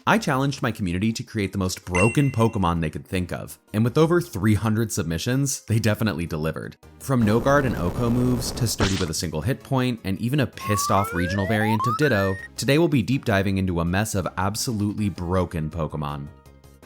I challenged my community to create the most broken Pokemon they could think of, and with over 300 submissions, they definitely delivered. From No Guard and OHKO moves to sturdy with a single hit point, and even a pissed off regional variant of Ditto, today we'll be deep diving into a mess of absolutely broken Pokemon.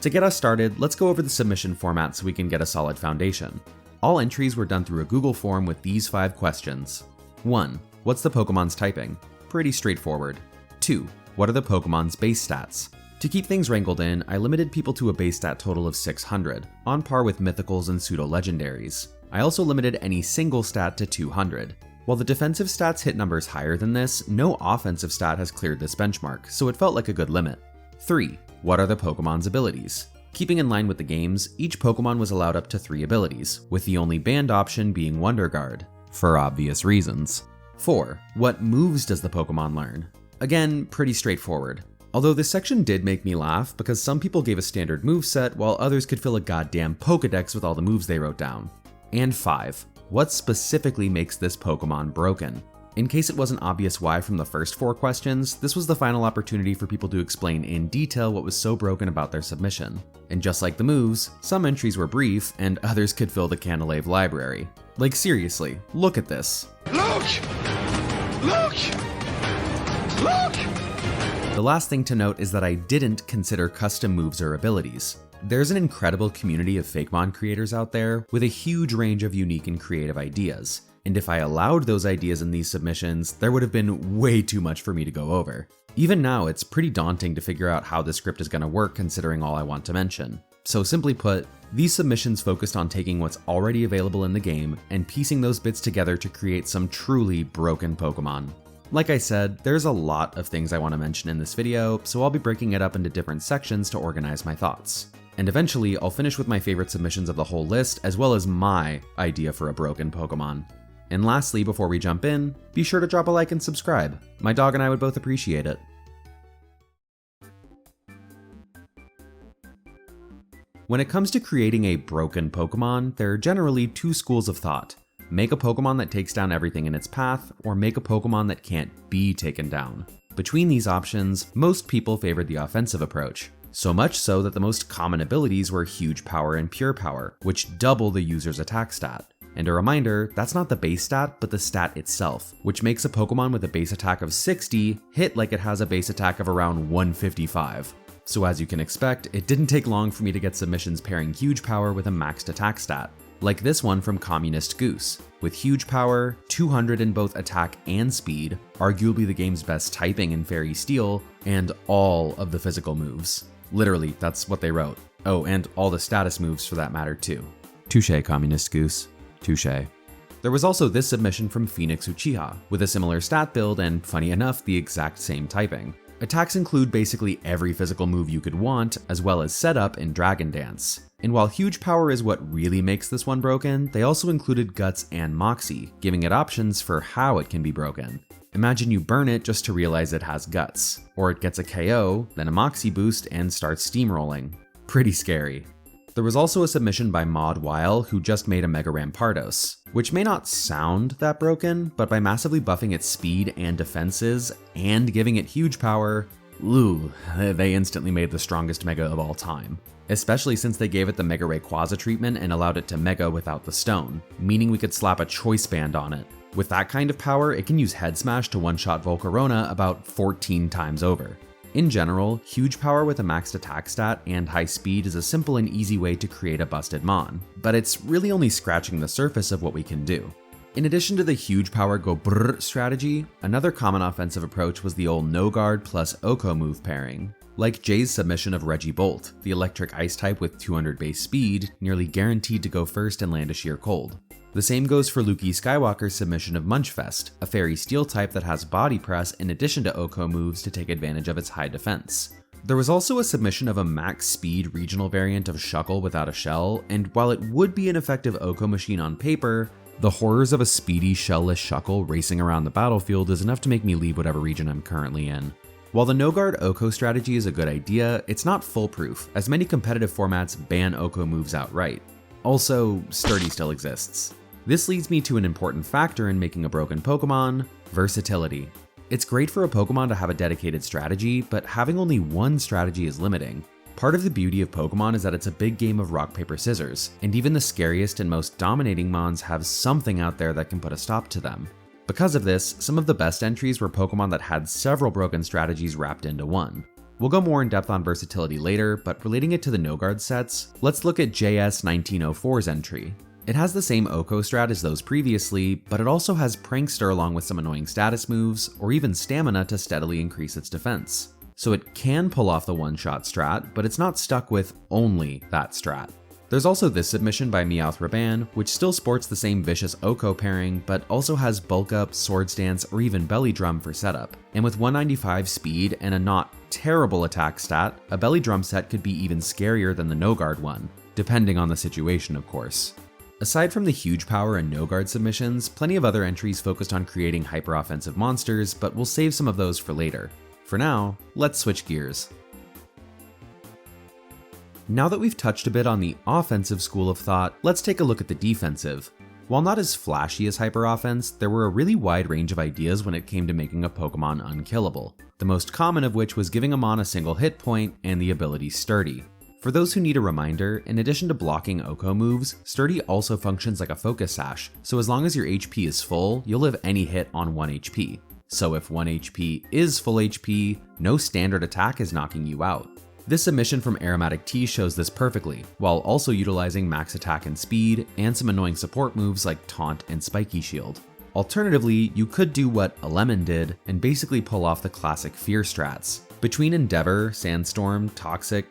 To get us started, let's go over the submission format so we can get a solid foundation. All entries were done through a Google form with these 5 questions. 1. What's the Pokemon's typing? Pretty straightforward. 2. What are the Pokemon's base stats? To keep things wrangled in, I limited people to a base stat total of 600, on par with mythicals and pseudo-legendaries. I also limited any single stat to 200. While the defensive stats hit numbers higher than this, no offensive stat has cleared this benchmark, so it felt like a good limit. 3. What are the Pokemon's abilities? Keeping in line with the games, each Pokemon was allowed up to 3 abilities, with the only banned option being Wonder Guard, for obvious reasons. 4. What moves does the Pokemon learn? Again, pretty straightforward. Although this section did make me laugh because some people gave a standard moveset while others could fill a goddamn Pokedex with all the moves they wrote down. And 5. What specifically makes this Pokemon broken? In case it wasn't obvious why from the first 4 questions, this was the final opportunity for people to explain in detail what was so broken about their submission. And just like the moves, some entries were brief and others could fill the Canalave library. Like seriously, look at this. Look! Look! Look! The last thing to note is that I didn't consider custom moves or abilities. There's an incredible community of Fakemon creators out there with a huge range of unique and creative ideas, and if I allowed those ideas in these submissions, there would have been way too much for me to go over. Even now, it's pretty daunting to figure out how the script is going to work considering all I want to mention. So simply put, these submissions focused on taking what's already available in the game and piecing those bits together to create some truly broken Pokemon. Like I said, there's a lot of things I want to mention in this video, so I'll be breaking it up into different sections to organize my thoughts. And eventually, I'll finish with my favorite submissions of the whole list, as well as my idea for a broken Pokemon. And lastly, before we jump in, be sure to drop a like and subscribe. My dog and I would both appreciate it. When it comes to creating a broken Pokemon, there are generally 2 schools of thought. Make a Pokemon that takes down everything in its path, or make a Pokemon that can't be taken down. Between these options, most people favored the offensive approach. So much so that the most common abilities were Huge Power and Pure Power, which double the user's attack stat. And a reminder, that's not the base stat, but the stat itself, which makes a Pokemon with a base attack of 60 hit like it has a base attack of around 155. So as you can expect, it didn't take long for me to get submissions pairing Huge Power with a maxed attack stat. Like this one from Communist Goose, with Huge Power, 200 in both attack and speed, arguably the game's best typing in Fairy Steel, and all of the physical moves. Literally, that's what they wrote. Oh, and all the status moves for that matter too. Touché, Communist Goose. Touché. There was also this submission from Phoenix Uchiha, with a similar stat build and, funny enough, the exact same typing. Attacks include basically every physical move you could want, as well as Setup and Dragon Dance. And while Huge Power is what really makes this one broken, they also included Guts and Moxie, giving it options for how it can be broken. Imagine you burn it just to realize it has Guts, or it gets a KO, then a Moxie boost, and starts steamrolling. Pretty scary. There was also a submission by Maud Weil who just made a Mega Rampardos, which may not sound that broken, but by massively buffing its speed and defenses, and giving it Huge Power, they instantly made the strongest Mega of all time. Especially since they gave it the Mega Rayquaza treatment and allowed it to Mega without the stone, meaning we could slap a Choice Band on it. With that kind of power, it can use Head Smash to one-shot Volcarona about 14 times over. In general, Huge Power with a maxed attack stat and high speed is a simple and easy way to create a busted Mon, but it's really only scratching the surface of what we can do. In addition to the Huge Power go brrr strategy, another common offensive approach was the old No Guard plus OHKO move pairing. Like Jay's submission of Regibolt, the electric ice type with 200 base speed, nearly guaranteed to go first and land a sheer cold. The same goes for Luki Skywalker's submission of Munchfest, a Fairy Steel type that has Body Press in addition to OHKO moves to take advantage of its high defense. There was also a submission of a max speed regional variant of Shuckle without a shell, and while it would be an effective OHKO machine on paper, the horrors of a speedy shellless Shuckle racing around the battlefield is enough to make me leave whatever region I'm currently in. While the No Guard OHKO strategy is a good idea, it's not foolproof, as many competitive formats ban OHKO moves outright. Also, Sturdy still exists. This leads me to an important factor in making a broken Pokemon: versatility. It's great for a Pokemon to have a dedicated strategy, but having only one strategy is limiting. Part of the beauty of Pokemon is that it's a big game of rock, paper, scissors, and even the scariest and most dominating mons have something out there that can put a stop to them. Because of this, some of the best entries were Pokemon that had several broken strategies wrapped into one. We'll go more in depth on versatility later, but relating it to the No Guard sets, let's look at JS1904's entry. It has the same OHKO strat as those previously, but it also has Prankster along with some annoying status moves, or even stamina to steadily increase its defense. So it can pull off the one-shot strat, but it's not stuck with only that strat. There's also this submission by Meowth Raban, which still sports the same vicious OHKO pairing, but also has Bulk Up, Swords Dance, or even Belly Drum for setup. And with 195 speed and a not terrible attack stat, a Belly Drum set could be even scarier than the No Guard one, depending on the situation of course. Aside from the huge power and No Guard submissions, plenty of other entries focused on creating hyper-offensive monsters, but we'll save some of those for later. For now, let's switch gears. Now that we've touched a bit on the offensive school of thought, let's take a look at the defensive. While not as flashy as hyper offense, there were a really wide range of ideas when it came to making a Pokemon unkillable, the most common of which was giving a mon a single hit point and the ability Sturdy. For those who need a reminder, in addition to blocking OHKO moves, Sturdy also functions like a focus sash, so as long as your HP is full, you'll live any hit on 1 HP. So if 1 HP is full HP, no standard attack is knocking you out. This submission from Aromatic Tea shows this perfectly, while also utilizing max attack and speed, and some annoying support moves like Taunt and Spiky Shield. Alternatively, you could do what a Lemon did, and basically pull off the classic Fear strats. Between Endeavor, Sandstorm, Toxic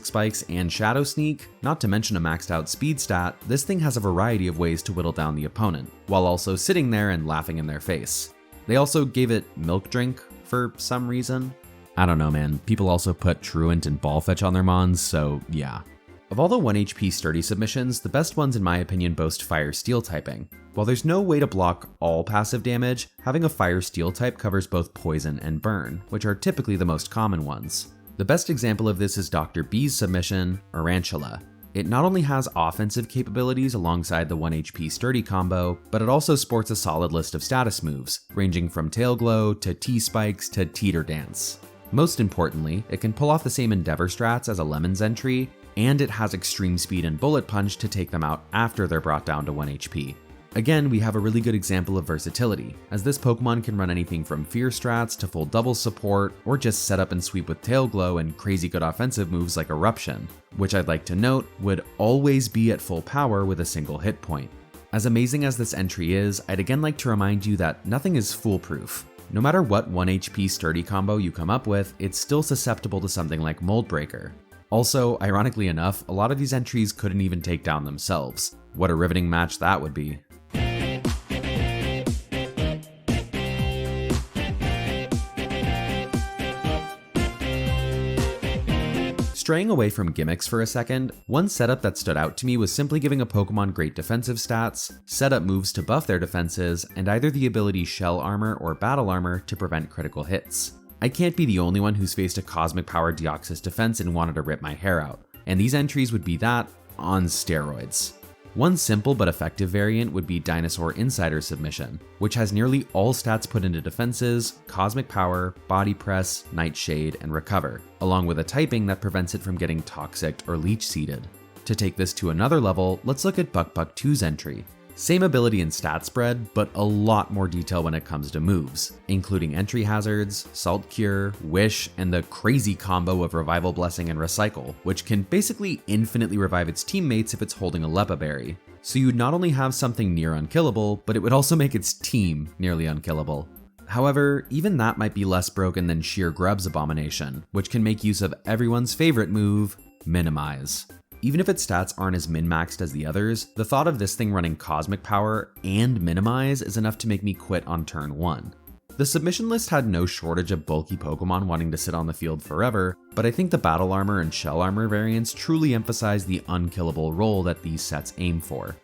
Spikes, and Shadow Sneak, not to mention a maxed out speed stat, this thing has a variety of ways to whittle down the opponent, while also sitting there and laughing in their face. They also gave it Milk Drink for some reason. I don't know, man. People also put Truant and Ball Fetch on their mons, so yeah. Of all the 1 HP Sturdy submissions, the best ones in my opinion boast Fire Steel typing. While there's no way to block all passive damage, having a Fire Steel type covers both Poison and Burn, which are typically the most common ones. The best example of this is Dr. B's submission, Arantula. It not only has offensive capabilities alongside the 1 HP Sturdy combo, but it also sports a solid list of status moves, ranging from Tail Glow to T-Spikes to Teeter Dance. Most importantly, it can pull off the same Endeavor strats as a Lemon's entry, and it has extreme speed and Bullet Punch to take them out after they're brought down to 1 HP. Again, we have a really good example of versatility, as this Pokemon can run anything from Fear strats to full double support, or just set up and sweep with Tail Glow and crazy good offensive moves like Eruption, which I'd like to note would always be at full power with a single hit point. As amazing as this entry is, I'd again like to remind you that nothing is foolproof. No matter what 1 HP Sturdy combo you come up with, it's still susceptible to something like Mold Breaker. Also, ironically enough, a lot of these entries couldn't even take down themselves. What a riveting match that would be. Straying away from gimmicks for a second, one setup that stood out to me was simply giving a Pokemon great defensive stats, setup moves to buff their defenses, and either the ability Shell Armor or Battle Armor to prevent critical hits. I can't be the only one who's faced a Cosmic Power Deoxys defense and wanted to rip my hair out, and these entries would be that on steroids. One simple but effective variant would be Dinosaur Insider Submission, which has nearly all stats put into defenses, Cosmic Power, Body Press, Nightshade, and Recover, along with a typing that prevents it from getting Toxic or Leech Seeded. To take this to another level, let's look at Buck 2's entry. Same ability and stat spread, but a lot more detail when it comes to moves, including entry hazards, Salt Cure, Wish, and the crazy combo of Revival Blessing and Recycle, which can basically infinitely revive its teammates if it's holding a Lepa Berry. So you'd not only have something near unkillable, but it would also make its team nearly unkillable. However, even that might be less broken than sheer Grub's Abomination, which can make use of everyone's favorite move, Minimize. Even if its stats aren't as min-maxed as the others, the thought of this thing running Cosmic Power and Minimize is enough to make me quit on turn 1. The submission list had no shortage of bulky Pokemon wanting to sit on the field forever, but I think the Battle Armor and Shell Armor variants truly emphasize the unkillable role that these sets aim for.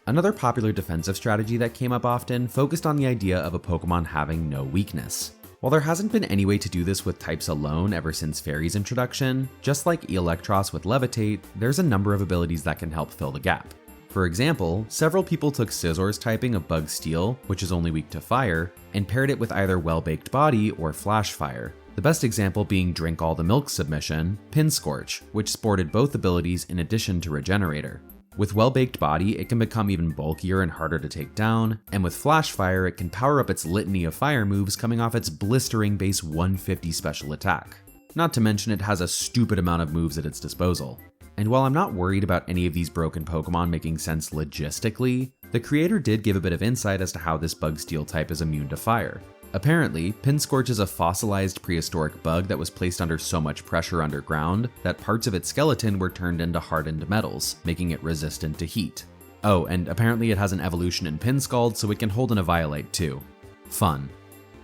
Another popular defensive strategy that came up often focused on the idea of a Pokemon having no weakness. While there hasn't been any way to do this with types alone ever since Fairy's introduction, just like Electros with Levitate, there's a number of abilities that can help fill the gap. For example, several people took Scissor's typing of Bug Steel, which is only weak to fire, and paired it with either Well-Baked Body or Flash Fire. The best example being Drink All the Milk submission, Pin Scorch, which sported both abilities in addition to Regenerator. With Well-Baked Body, it can become even bulkier and harder to take down, and with Flash Fire, it can power up its litany of fire moves coming off its blistering base 150 special attack. Not to mention it has a stupid amount of moves at its disposal. And while I'm not worried about any of these broken Pokemon making sense logistically, the creator did give a bit of insight as to how this Bug Steel type is immune to fire. Apparently, Pinscorch is a fossilized prehistoric bug that was placed under so much pressure underground that parts of its skeleton were turned into hardened metals, making it resistant to heat. Oh, and apparently it has an evolution in Pinscald, so it can hold an Eviolite too. Fun.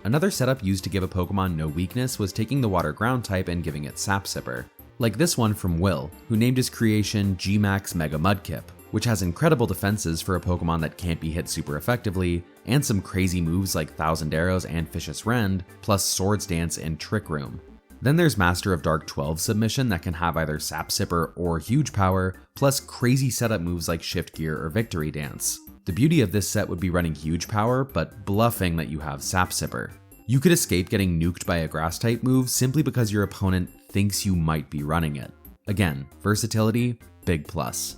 Another setup used to give a Pokemon no weakness was taking the water ground type and giving it Sap Sipper. Like this one from Will, who named his creation G-Max Mega Mudkip, which has incredible defenses for a Pokemon that can't be hit super effectively, and some crazy moves like Thousand Arrows and Vicious Rend, plus Swords Dance and Trick Room. Then there's Master of Dark 12 submission that can have either Sap Sipper or Huge Power, plus crazy setup moves like Shift Gear or Victory Dance. The beauty of this set would be running Huge Power, but bluffing that you have Sap Sipper. You could escape getting nuked by a Grass type move simply because your opponent thinks you might be running it. Again, versatility, big plus.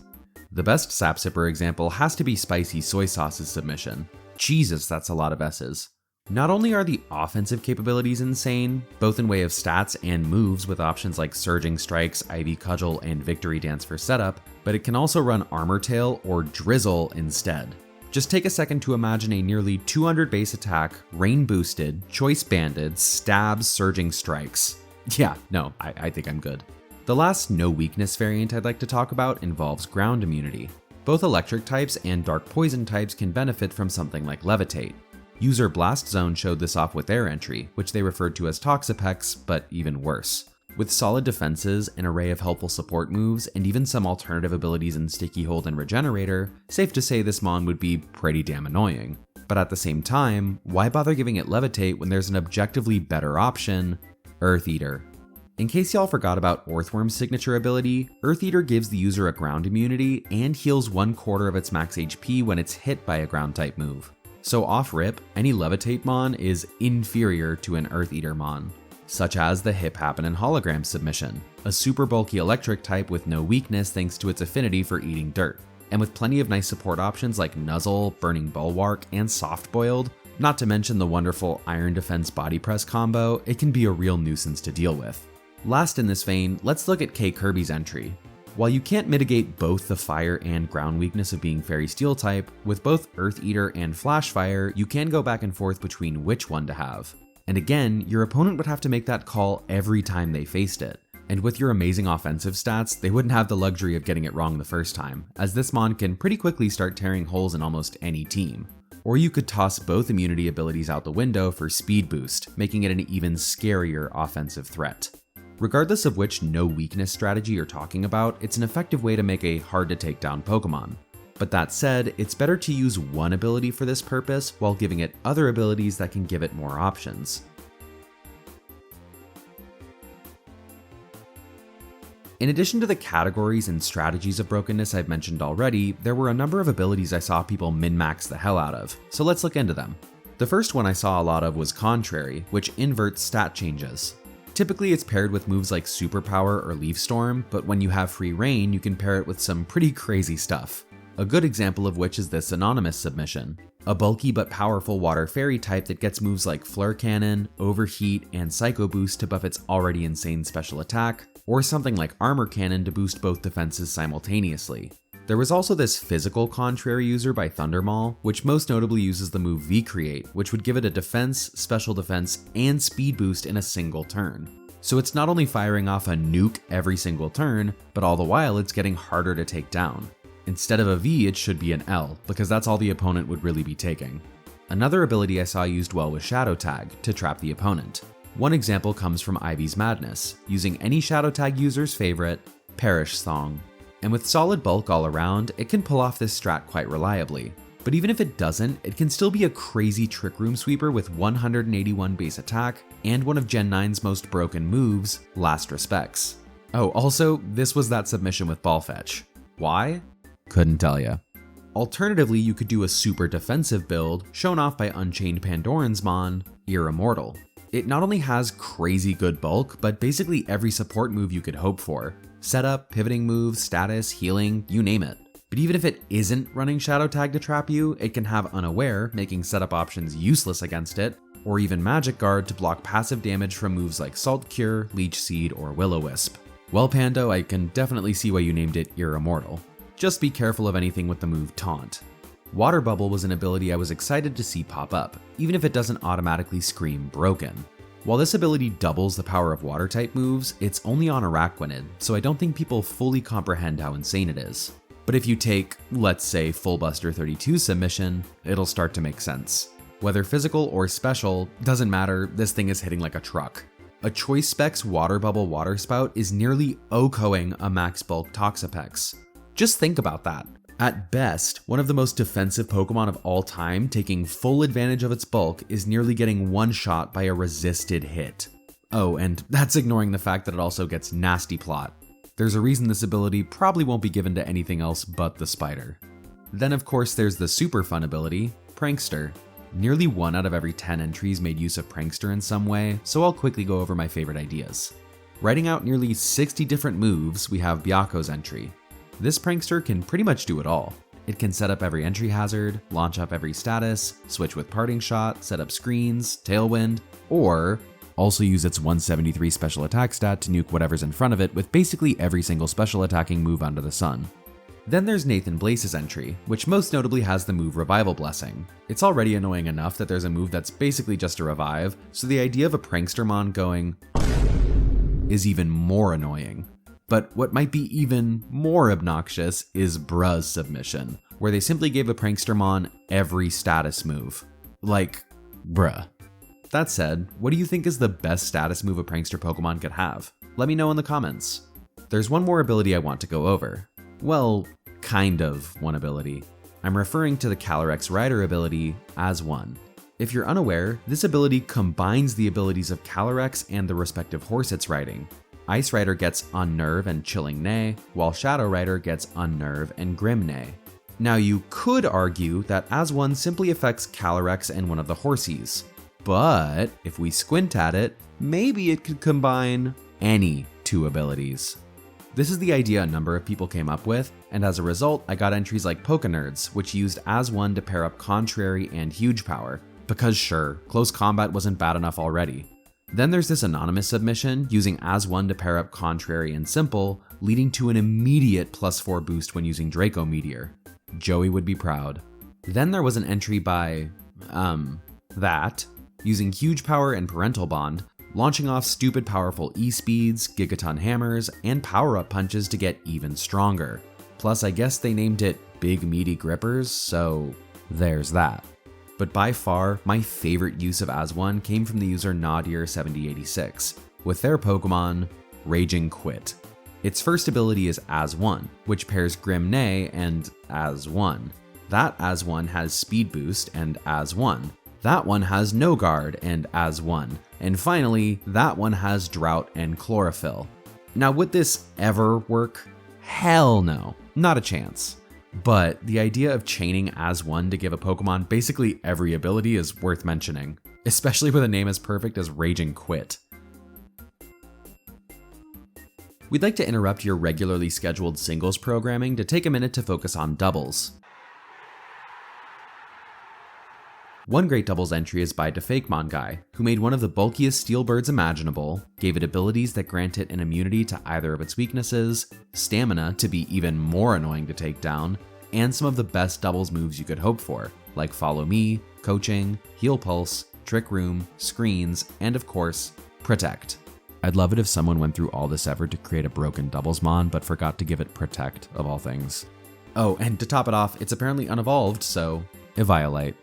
The best Sap Sipper example has to be Spicy Soy Sauce's submission. Jesus, that's a lot of S's. Not only are the offensive capabilities insane, both in way of stats and moves with options like Surging Strikes, Ivy Cudgel, and Victory Dance for setup, but it can also run Armor Tail or Drizzle instead. Just take a second to imagine a nearly 200 base attack, rain boosted, choice banded, stabs, Surging Strikes. Yeah, no, I think I'm good. The last no weakness variant I'd like to talk about involves ground immunity. Both electric types and dark poison types can benefit from something like Levitate. User Blast Zone showed this off with their entry, which they referred to as Toxapex, but even worse. With solid defenses, an array of helpful support moves, and even some alternative abilities in Sticky Hold and Regenerator, safe to say this mon would be pretty damn annoying. But at the same time, why bother giving it Levitate when there's an objectively better option? Earth Eater. In case y'all forgot about Orthworm's signature ability, Earth Eater gives the user a ground immunity and heals 1/4 of its max HP when it's hit by a ground type move. So off rip, any Levitate mon is inferior to an Earth Eater mon, such as the Hip Happen and Hologram submission, a super bulky electric type with no weakness thanks to its affinity for eating dirt. And with plenty of nice support options like Nuzzle, Burning Bulwark, and Soft Boiled, not to mention the wonderful Iron Defense Body Press combo, it can be a real nuisance to deal with. Last in this vein, let's look at K. Kirby's entry. While you can't mitigate both the fire and ground weakness of being Fairy Steel type, with both Earth Eater and Flash Fire, you can go back and forth between which one to have. And again, your opponent would have to make that call every time they faced it. And with your amazing offensive stats, they wouldn't have the luxury of getting it wrong the first time, as this mon can pretty quickly start tearing holes in almost any team. Or you could toss both immunity abilities out the window for speed boost, making it an even scarier offensive threat. Regardless of which no weakness strategy you're talking about, it's an effective way to make a hard to take down Pokemon. But that said, it's better to use one ability for this purpose while giving it other abilities that can give it more options. In addition to the categories and strategies of brokenness I've mentioned already, there were a number of abilities I saw people min-max the hell out of, so let's look into them. The first one I saw a lot of was Contrary, which inverts stat changes. Typically it's paired with moves like Superpower or Leaf Storm, but when you have free reign, you can pair it with some pretty crazy stuff. A good example of which is this Anonymous submission, a bulky but powerful water fairy type that gets moves like Flare Cannon, Overheat, and Psycho Boost to buff its already insane special attack, or something like Armor Cannon to boost both defenses simultaneously. There was also this physical Contrary user by Thundermaw, which most notably uses the move V-Create, which would give it a defense, special defense, and speed boost in a single turn. So it's not only firing off a nuke every single turn, but all the while it's getting harder to take down. Instead of a V, it should be an L, because that's all the opponent would really be taking. Another ability I saw used well was Shadow Tag, to trap the opponent. One example comes from Ivy's Madness, using any Shadow Tag user's favorite, Perish Song. And with solid bulk all around, it can pull off this strat quite reliably. But even if it doesn't, it can still be a crazy Trick Room sweeper with 181 base attack, and one of Gen 9's most broken moves, Last Respects. Oh, also, this was that submission with Ball Fetch. Why? Couldn't tell ya. Alternatively, you could do a super defensive build, shown off by Unchained Pandoran's Mon, Immortal. It not only has crazy good bulk, but basically every support move you could hope for. Setup, pivoting moves, status, healing, you name it. But even if it isn't running Shadow Tag to trap you, it can have Unaware, making setup options useless against it, or even Magic Guard to block passive damage from moves like Salt Cure, Leech Seed, or Will-O-Wisp. Well, Pando, I can definitely see why you named it Immortal. Just be careful of anything with the move Taunt. Water Bubble was an ability I was excited to see pop up, even if it doesn't automatically scream broken. While this ability doubles the power of water type moves, it's only on Araquanid, so I don't think people fully comprehend how insane it is. But if you take, let's say, Full Buster 32 submission, it'll start to make sense. Whether physical or special, doesn't matter, this thing is hitting like a truck. A Choice Specs Water Bubble Water Spout is nearly OHKOing a max bulk Toxapex. Just think about that. At best, one of the most defensive Pokemon of all time taking full advantage of its bulk is nearly getting one-shot by a resisted hit. Oh, and that's ignoring the fact that it also gets Nasty Plot. There's a reason this ability probably won't be given to anything else but the spider. Then of course there's the super fun ability, Prankster. Nearly 1 out of every 10 entries made use of Prankster in some way, so I'll quickly go over my favorite ideas. Writing out nearly 60 different moves, we have Byako's entry. This Prankster can pretty much do it all. It can set up every entry hazard, launch up every status, switch with Parting Shot, set up screens, Tailwind, or also use its 173 special attack stat to nuke whatever's in front of it with basically every single special attacking move under the sun. Then there's Nathan Blaze's entry, which most notably has the move Revival Blessing. It's already annoying enough that there's a move that's basically just a revive, so the idea of a Prankstermon going is even more annoying. But what might be even more obnoxious is Bruh's submission, where they simply gave a Prankstermon every status move. Like, bruh. That said, what do you think is the best status move a Prankster Pokemon could have? Let me know in the comments. There's one more ability I want to go over. Well, kind of one ability. I'm referring to the Calyrex Rider ability as one. If you're unaware, this ability combines the abilities of Calyrex and the respective horse it's riding. Ice Rider gets Unnerve and Chilling Neigh, while Shadow Rider gets Unnerve and Grim Neigh. Now you could argue that as one simply affects Calyrex and one of the horsies, but if we squint at it, maybe it could combine any 2 abilities. This is the idea a number of people came up with, and as a result, I got entries like Pokenerds, which used as one to pair up Contrary and Huge Power, because sure, close combat wasn't bad enough already. Then there's this anonymous submission using as one to pair up Contrary and Simple, leading to an immediate +4 boost when using Draco Meteor. Joey would be proud. Then there was an entry by, that, using Huge Power and Parental Bond, launching off stupid powerful E-Speeds, Gigaton Hammers, and power-up punches to get even stronger. Plus, I guess they named it Big Meaty Grippers, so there's that. But by far, my favorite use of As1 came from the user Nadir7086, with their Pokemon, Raging Quit. Its first ability is As1, which pairs Grim Neigh and As1. That As1 has Speed Boost and As1. That one has No Guard and As1. And finally, that one has Drought and Chlorophyll. Now, would this ever work? Hell no, not a chance. But the idea of chaining As1 to give a Pokemon basically every ability is worth mentioning, especially with a name as perfect as Raging Quit. We'd like to interrupt your regularly scheduled singles programming to take a minute to focus on doubles. One great doubles entry is by Defakemon Guy, who made one of the bulkiest steel birds imaginable, gave it abilities that grant it an immunity to either of its weaknesses, stamina to be even more annoying to take down, and some of the best doubles moves you could hope for, like Follow Me, Coaching, Heal Pulse, Trick Room, Screens, and of course, Protect. I'd love it if someone went through all this effort to create a broken Doublesmon but forgot to give it Protect, of all things. Oh, and to top it off, it's apparently unevolved, so Eviolite.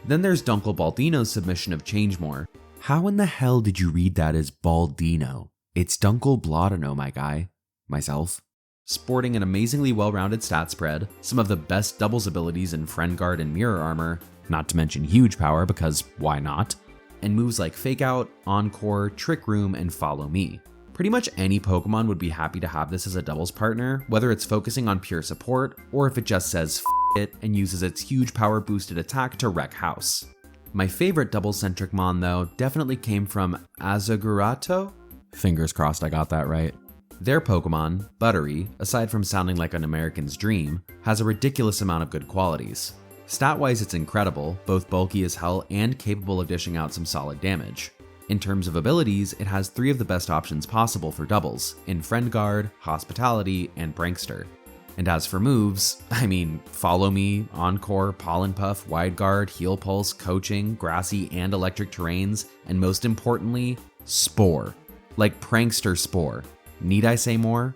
Then there's Dunkel Baldino's submission of Changemore. How in the hell did you read that as Baldino? It's Dunkel Blotino, my guy. Myself. Sporting an amazingly well-rounded stat spread, some of the best doubles abilities in Friend Guard and Mirror Armor, not to mention Huge Power because why not, and moves like Fake Out, Encore, Trick Room, and Follow Me. Pretty much any Pokemon would be happy to have this as a doubles partner, whether it's focusing on pure support, or if it just says it and uses its huge power boosted attack to wreck house. My favorite double-centric mon though definitely came from Azagurato? Fingers crossed I got that right. Their Pokemon, Buttery, aside from sounding like an American's dream, has a ridiculous amount of good qualities. Stat-wise it's incredible, both bulky as hell and capable of dishing out some solid damage. In terms of abilities, it has 3 of the best options possible for doubles, in Friend Guard, Hospitality, and Prankster. And as for moves, I mean, Follow Me, Encore, Pollen Puff, Wide Guard, Heal Pulse, Coaching, Grassy, and Electric Terrains, and most importantly, Spore. Like Prankster Spore. Need I say more?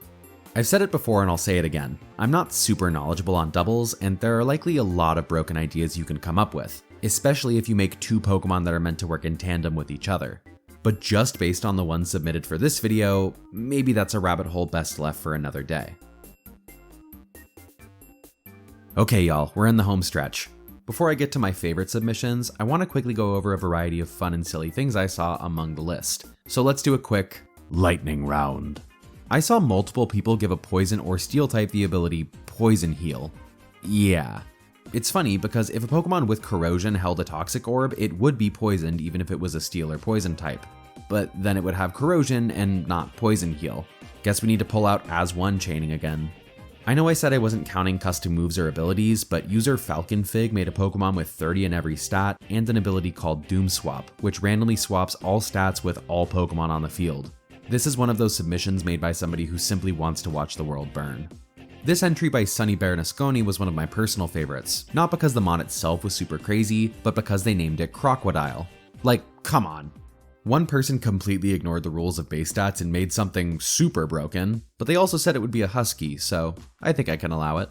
I've said it before and I'll say it again. I'm not super knowledgeable on doubles, and there are likely a lot of broken ideas you can come up with, especially if you make 2 Pokemon that are meant to work in tandem with each other. But just based on the ones submitted for this video, maybe that's a rabbit hole best left for another day. Okay y'all, we're in the home stretch. Before I get to my favorite submissions, I want to quickly go over a variety of fun and silly things I saw among the list. So let's do a quick lightning round. I saw multiple people give a poison or steel type the ability Poison Heal. Yeah. It's funny because if a Pokemon with Corrosion held a Toxic Orb, it would be poisoned even if it was a steel or poison type. But then it would have Corrosion and not Poison Heal. Guess we need to pull out as one chaining again. I know I said I wasn't counting custom moves or abilities, but user FalconFig made a Pokemon with 30 in every stat and an ability called Doom Swap, which randomly swaps all stats with all Pokemon on the field. This is one of those submissions made by somebody who simply wants to watch the world burn. This entry by Sunny Bernasconi was one of my personal favorites, not because the mon itself was super crazy, but because they named it Crocodile. Like, come on. One person completely ignored the rules of base stats and made something super broken, but they also said it would be a Husky, so I think I can allow it.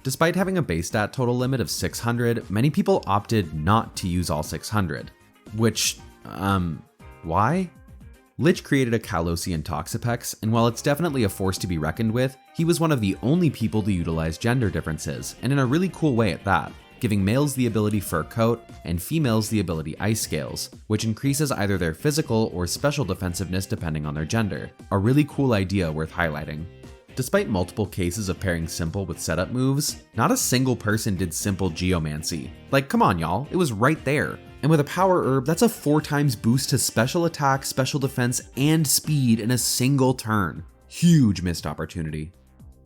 Despite having a base stat total limit of 600, many people opted not to use all 600. Which, why? Lich created a Kalosian Toxapex, and while it's definitely a force to be reckoned with, he was one of the only people to utilize gender differences, and in a really cool way at that, giving males the ability Fur Coat and females the ability Ice Scales, which increases either their physical or special defensiveness depending on their gender. A really cool idea worth highlighting. Despite multiple cases of pairing Simple with setup moves, not a single person did Simple Geomancy. Like, come on y'all, it was right there. And with a Power Herb, that's a 4 times boost to special attack, special defense, and speed in a single turn. Huge missed opportunity.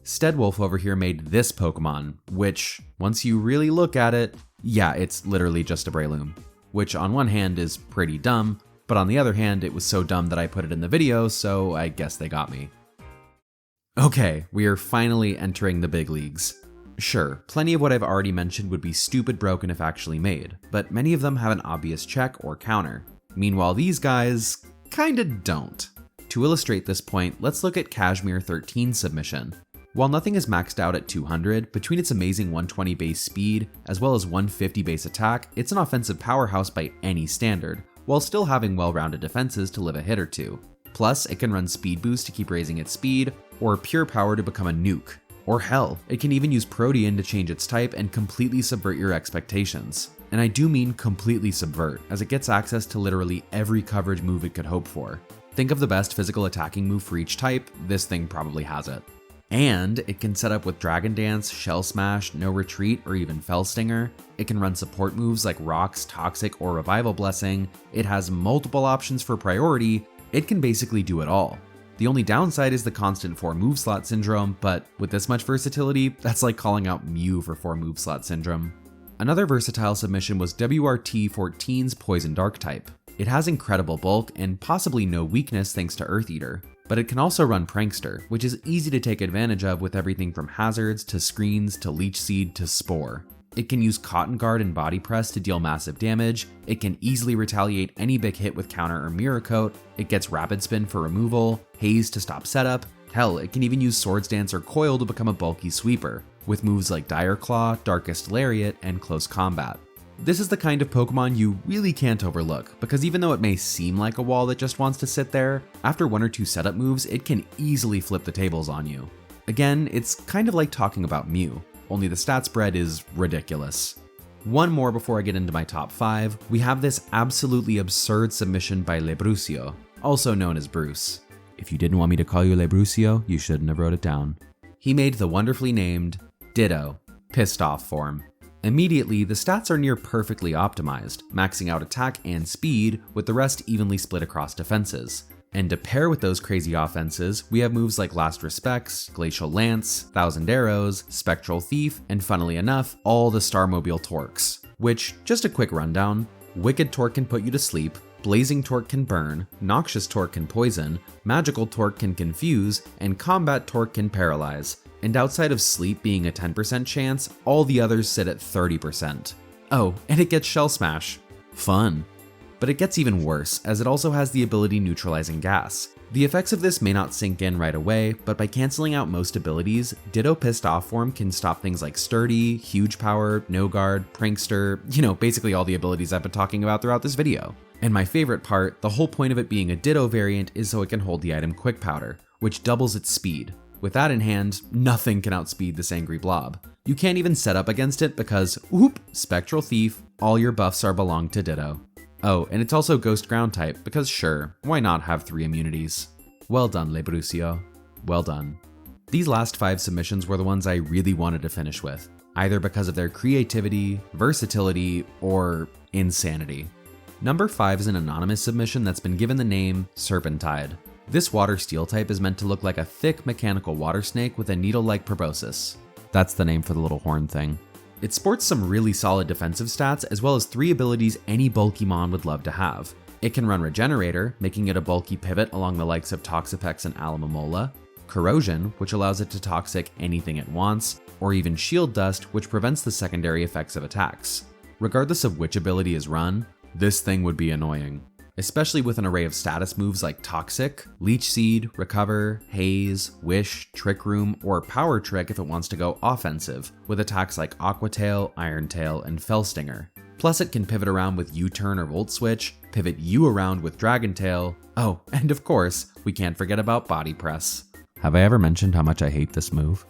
Steadwolf over here made this Pokemon, which, once you really look at it, yeah, it's literally just a Breloom. Which on one hand is pretty dumb, but on the other hand, it was so dumb that I put it in the video, so I guess they got me. Okay, we are finally entering the big leagues. Sure, plenty of what I've already mentioned would be stupid broken if actually made, but many of them have an obvious check or counter. Meanwhile, these guys kinda don't. To illustrate this point, let's look at Cashmere 13's submission. While nothing is maxed out at 200, between its amazing 120 base speed, as well as 150 base attack, it's an offensive powerhouse by any standard, while still having well-rounded defenses to live a hit or two. Plus, it can run Speed Boost to keep raising its speed, or Pure Power to become a nuke. Or hell, it can even use Protean to change its type and completely subvert your expectations. And I do mean completely subvert, as it gets access to literally every coverage move it could hope for. Think of the best physical attacking move for each type, this thing probably has it. And it can set up with Dragon Dance, Shell Smash, No Retreat, or even Fell Stinger. It can run support moves like Rocks, Toxic, or Revival Blessing. It has multiple options for priority. It can basically do it all. The only downside is the constant 4 move slot syndrome, but with this much versatility, that's like calling out Mew for 4 move slot syndrome. Another versatile submission was WRT14's Poison Dark type. It has incredible bulk and possibly no weakness thanks to Earth Eater, but it can also run Prankster, which is easy to take advantage of with everything from hazards to screens to Leech Seed to Spore. It can use Cotton Guard and Body Press to deal massive damage, it can easily retaliate any big hit with Counter or Mirror Coat, it gets Rapid Spin for removal, Haze to stop setup, hell, it can even use Swords Dance or Coil to become a bulky sweeper, with moves like Dire Claw, Darkest Lariat, and Close Combat. This is the kind of Pokemon you really can't overlook, because even though it may seem like a wall that just wants to sit there, after 1 or 2 setup moves, it can easily flip the tables on you. Again, it's kind of like talking about Mew, only the stat spread is ridiculous. One more before I get into my top 5, we have this absolutely absurd submission by Lebrucio, also known as Bruce. If you didn't want me to call you Lebrucio, you shouldn't have wrote it down. He made the wonderfully named Ditto. Pissed Off form. Immediately, the stats are near perfectly optimized, maxing out attack and speed, with the rest evenly split across defenses. And to pair with those crazy offenses, we have moves like Last Respects, Glacial Lance, Thousand Arrows, Spectral Thief, and funnily enough, all the Starmobile Torques. Which, just a quick rundown, Wicked Torque can put you to sleep, Blazing Torque can burn, Noxious Torque can poison, Magical Torque can confuse, and Combat Torque can paralyze. And outside of sleep being a 10% chance, all the others sit at 30%. Oh, and it gets Shell Smash. Fun. But it gets even worse, as it also has the ability Neutralizing Gas. The effects of this may not sink in right away, but by cancelling out most abilities, Ditto Pissed Off form can stop things like Sturdy, Huge Power, No Guard, Prankster, basically all the abilities I've been talking about throughout this video. And my favorite part, the whole point of it being a Ditto variant is so it can hold the item Quick Powder, which doubles its speed. With that in hand, nothing can outspeed this angry blob. You can't even set up against it because, whoop, Spectral Thief, all your buffs are belong to Ditto. Oh, and it's also Ghost Ground type, because sure, why not have 3 immunities? Well done, Lebrucio. Well done. These last 5 submissions were the ones I really wanted to finish with, either because of their creativity, versatility, or insanity. Number 5 is an anonymous submission that's been given the name Serpentide. This water steel type is meant to look like a thick mechanical water snake with a needle-like proboscis. That's the name for the little horn thing. It sports some really solid defensive stats as well as 3 abilities any bulky mon would love to have. It can run Regenerator, making it a bulky pivot along the likes of Toxapex and Alamomola, Corrosion, which allows it to toxic anything it wants, or even Shield Dust, which prevents the secondary effects of attacks. Regardless of which ability is run, this thing would be annoying. Especially with an array of status moves like Toxic, Leech Seed, Recover, Haze, Wish, Trick Room, or Power Trick if it wants to go offensive, with attacks like Aqua Tail, Iron Tail, and Fellstinger. Plus it can pivot around with U-Turn or Volt Switch, pivot you around with Dragon Tail, oh, and of course, we can't forget about Body Press. Have I ever mentioned how much I hate this move?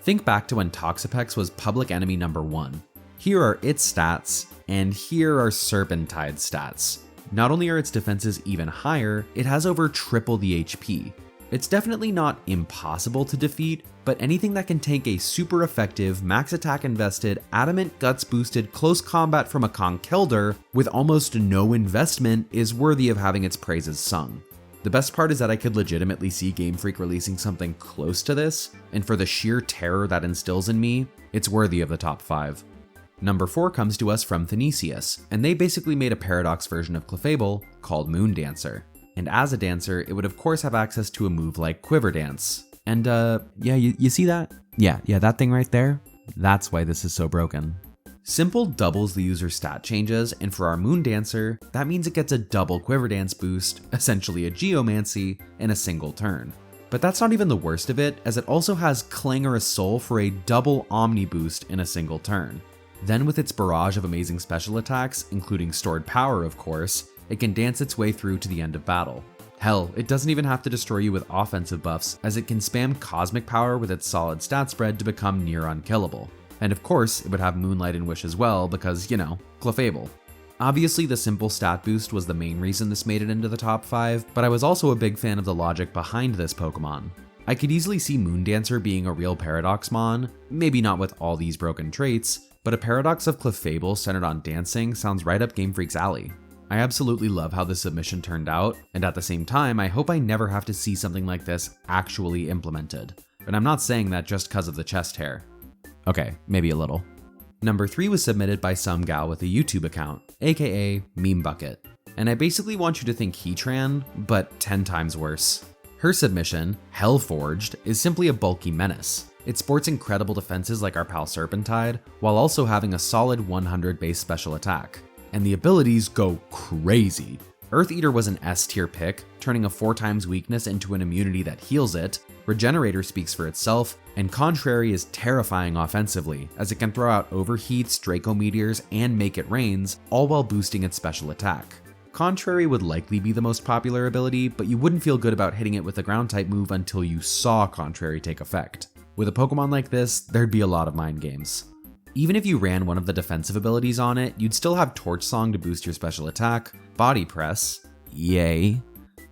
Think back to when Toxapex was public enemy number 1. Here are its stats, and here are Serpentide's stats. Not only are its defenses even higher, it has over triple the HP. It's definitely not impossible to defeat, but anything that can tank a super effective, max attack invested, adamant guts boosted close combat from a Conkeldurr with almost no investment is worthy of having its praises sung. The best part is that I could legitimately see Game Freak releasing something close to this, and for the sheer terror that instills in me, it's worthy of the top 5. Number 4 comes to us from Thanesius, and they basically made a Paradox version of Clefable called Moon Dancer. And as a dancer, it would of course have access to a move like Quiver Dance. And yeah, you see that? Yeah, that thing right there? That's why this is so broken. Simple doubles the user's stat changes, and for our Moon Dancer, that means it gets a double Quiver Dance boost, essentially a Geomancy, in a single turn. But that's not even the worst of it, as it also has Clangorous Soul for a double Omni boost in a single turn. Then with its barrage of amazing special attacks, including Stored Power of course, it can dance its way through to the end of battle. Hell, it doesn't even have to destroy you with offensive buffs, as it can spam Cosmic Power with its solid stat spread to become near unkillable. And of course, it would have Moonlight and Wish as well because, Clefable. Obviously the simple stat boost was the main reason this made it into the top 5, but I was also a big fan of the logic behind this Pokemon. I could easily see Moon Dancer being a real Paradox mon, maybe not with all these broken traits, but a Paradox of Clefable centered on dancing sounds right up Game Freak's alley. I absolutely love how this submission turned out, and at the same time, I hope I never have to see something like this actually implemented. And I'm not saying that just because of the chest hair. Okay, maybe a little. Number 3 was submitted by some gal with a YouTube account, aka Meme Bucket. And I basically want you to think Heatran, but 10 times worse. Her submission, Hellforged, is simply a bulky menace. It sports incredible defenses like our pal Serpentide, while also having a solid 100 base special attack. And the abilities go crazy. Earth Eater was an S tier pick, turning a 4x weakness into an immunity that heals it, Regenerator speaks for itself, and Contrary is terrifying offensively, as it can throw out Overheats, Draco Meteors, and Make It Rains, all while boosting its special attack. Contrary would likely be the most popular ability, but you wouldn't feel good about hitting it with a ground type move until you saw Contrary take effect. With a Pokemon like this, there'd be a lot of mind games. Even if you ran one of the defensive abilities on it, you'd still have Torch Song to boost your special attack, Body Press, yay,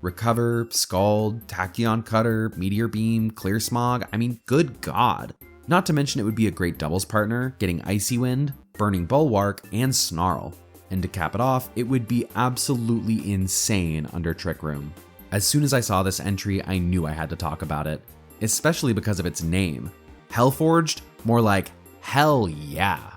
Recover, Scald, Tachyon Cutter, Meteor Beam, Clear Smog, I mean, good god. Not to mention it would be a great doubles partner, getting Icy Wind, Burning Bulwark, and Snarl. And to cap it off, it would be absolutely insane under Trick Room. As soon as I saw this entry, I knew I had to talk about it, especially because of its name. Hellforged? More like, hell yeah.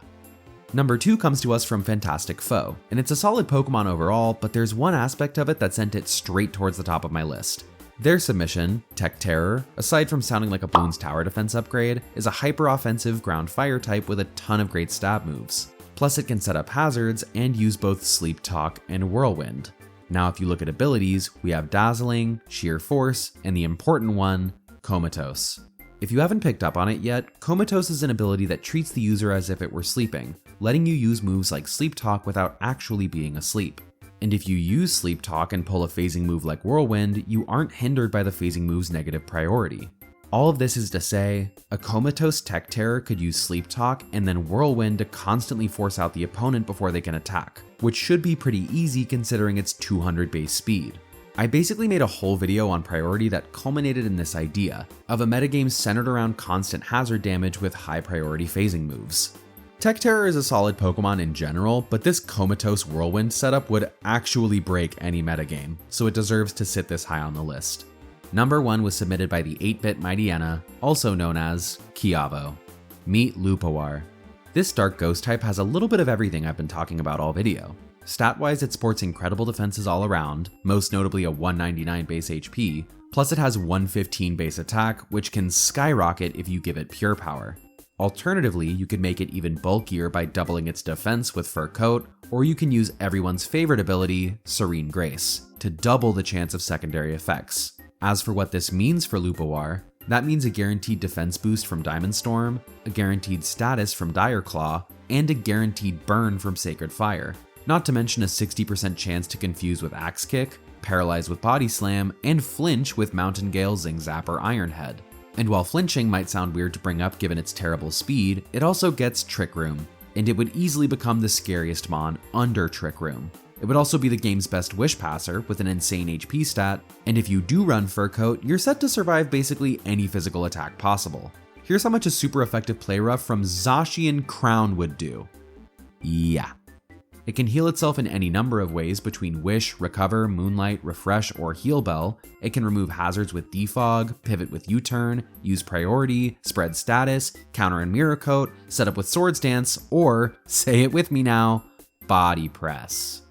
Number 2 comes to us from Fantastic Foe, and it's a solid Pokemon overall, but there's one aspect of it that sent it straight towards the top of my list. Their submission, Tech Terror, aside from sounding like a Bloons tower defense upgrade, is a hyper-offensive ground fire type with a ton of great stab moves. Plus it can set up hazards and use both Sleep Talk and Whirlwind. Now if you look at abilities, we have Dazzling, Sheer Force, and the important one, Comatose. If you haven't picked up on it yet, Comatose is an ability that treats the user as if it were sleeping, letting you use moves like Sleep Talk without actually being asleep. And if you use Sleep Talk and pull a phasing move like Whirlwind, you aren't hindered by the phasing move's negative priority. All of this is to say, a Comatose Tech Terror could use Sleep Talk and then Whirlwind to constantly force out the opponent before they can attack, which should be pretty easy considering its 200 base speed. I basically made a whole video on priority that culminated in this idea of a metagame centered around constant hazard damage with high priority phasing moves. Tech Terror is a solid Pokemon in general, but this Comatose Whirlwind setup would actually break any metagame, so it deserves to sit this high on the list. Number 1 was submitted by the 8-bit Mightyena, also known as Kiavo. Meet Lupawar. This Dark Ghost type has a little bit of everything I've been talking about all video. Stat-wise, it sports incredible defenses all around, most notably a 199 base HP, plus it has 115 base attack, which can skyrocket if you give it pure power. Alternatively, you could make it even bulkier by doubling its defense with Fur Coat, or you can use everyone's favorite ability, Serene Grace, to double the chance of secondary effects. As for what this means for Lupawar, that means a guaranteed defense boost from Diamond Storm, a guaranteed status from Dire Claw, and a guaranteed burn from Sacred Fire, not to mention a 60% chance to confuse with Axe Kick, paralyze with Body Slam, and flinch with Mountain Gale, Zing Zap, or Iron Head. And while flinching might sound weird to bring up given its terrible speed, it also gets Trick Room, and it would easily become the scariest mon under Trick Room. It would also be the game's best Wish Passer with an insane HP stat, and if you do run Fur Coat, you're set to survive basically any physical attack possible. Here's how much a super effective play rough from Zacian Crown would do. Yeah. It can heal itself in any number of ways between Wish, Recover, Moonlight, Refresh, or Heal Bell. It can remove hazards with Defog, pivot with U-Turn, use Priority, spread status, counter and Mirror Coat, set up with Swords Dance, or, say it with me now, Body Press.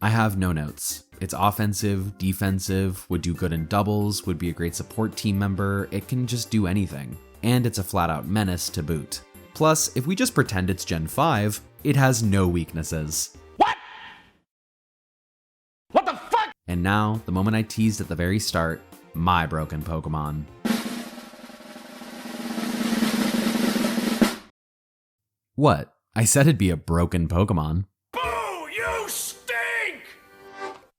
I have no notes. It's offensive, defensive, would do good in doubles, would be a great support team member, it can just do anything. And it's a flat-out menace to boot. Plus, if we just pretend it's Gen 5, it has no weaknesses. What the fuck? And now, the moment I teased at the very start, my broken Pokemon. What? I said it'd be a broken Pokemon. Boo! You stink!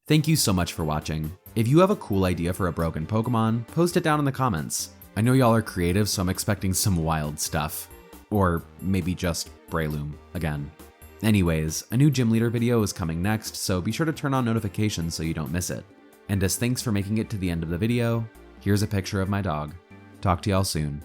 Thank you so much for watching. If you have a cool idea for a broken Pokemon, post it down in the comments. I know y'all are creative, so I'm expecting some wild stuff. Or maybe just Breloom again. Anyways, a new gym leader video is coming next, so be sure to turn on notifications so you don't miss it. And as thanks for making it to the end of the video, here's a picture of my dog. Talk to y'all soon.